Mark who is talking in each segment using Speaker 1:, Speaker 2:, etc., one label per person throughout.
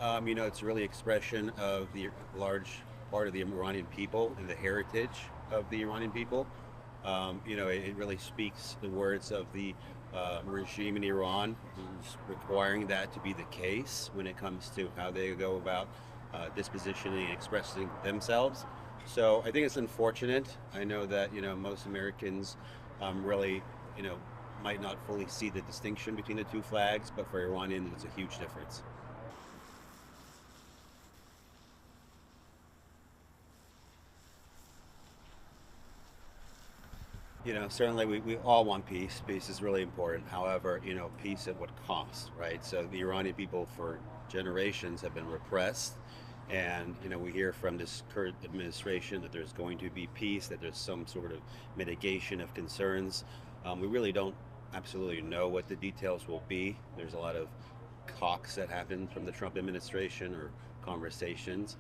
Speaker 1: It's really expression of the large part of the Iranian people and the heritage of the Iranian people. It really speaks the words of the regime in Iran, who's requiring that to be the case when it comes to how they go about dispositioning and expressing themselves. So I think it's unfortunate. I know that most Americans really you know might not fully see the distinction between the two flags, but for Iranians, it's a huge difference. Certainly we all want peace. Peace is really important. However, peace at what cost, right? So the Iranian people for generations have been repressed. And, we hear from this current administration that there's going to be peace, that there's some sort of mitigation of concerns. We really don't absolutely know what the details will be. There's a lot of talks that happen from the Trump administration or conversations.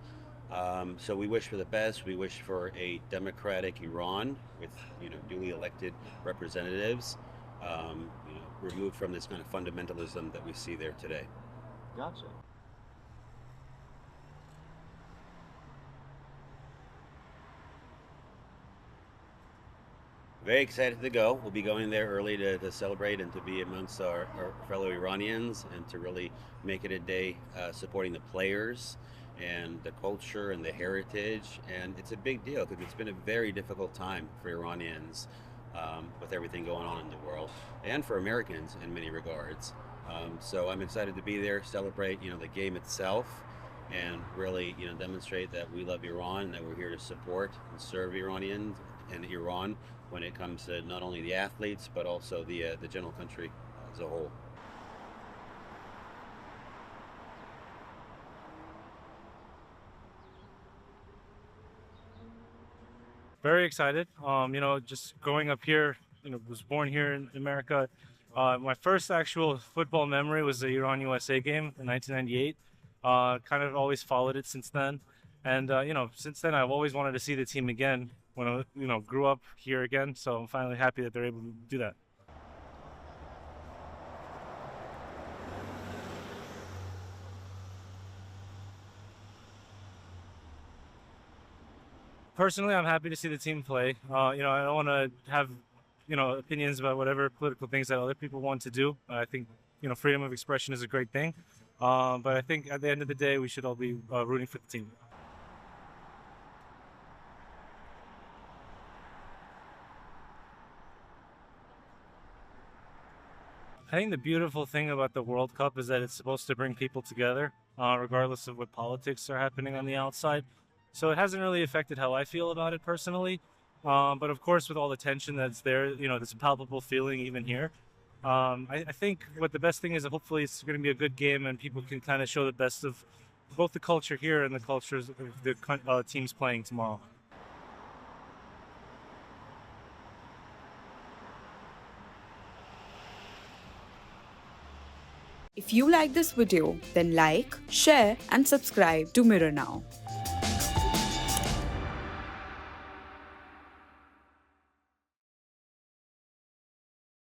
Speaker 1: So we wish for the best. We wish for a democratic Iran with duly elected representatives, removed from this kind of fundamentalism that we see there today.
Speaker 2: Gotcha.
Speaker 1: Very excited to go. We'll be going there early to celebrate and to be amongst our fellow Iranians and to really make it a day supporting the players and the culture and the heritage. And it's a big deal because it's been a very difficult time for Iranians with everything going on in the world and for Americans in many regards. So I'm excited to be there, celebrate, the game itself, and really, demonstrate that we love Iran and that we're here to support and serve Iranians and Iran when it comes to not only the athletes but also the general country as a whole.
Speaker 2: Very excited. Just growing up here, was born here in America. My first actual football memory was the Iran USA game in 1998. Kind of always followed it since then. And, since then I've always wanted to see the team again when I, grew up here again. So I'm finally happy that they're able to do that. Personally, I'm happy to see the team play. I don't want to have, opinions about whatever political things that other people want to do. I think, freedom of expression is a great thing. But I think at the end of the day, we should all be rooting for the team. I think the beautiful thing about the World Cup is that it's supposed to bring people together, regardless of what politics are happening on the outside. So it hasn't really affected how I feel about it personally. But of course, with all the tension that's there, there's a palpable feeling even here. I think what the best thing is that hopefully it's going to be a good game and people can kind of show the best of both the culture here and the cultures of the teams playing tomorrow.
Speaker 3: If you like this video, then like, share and subscribe to Mirror Now.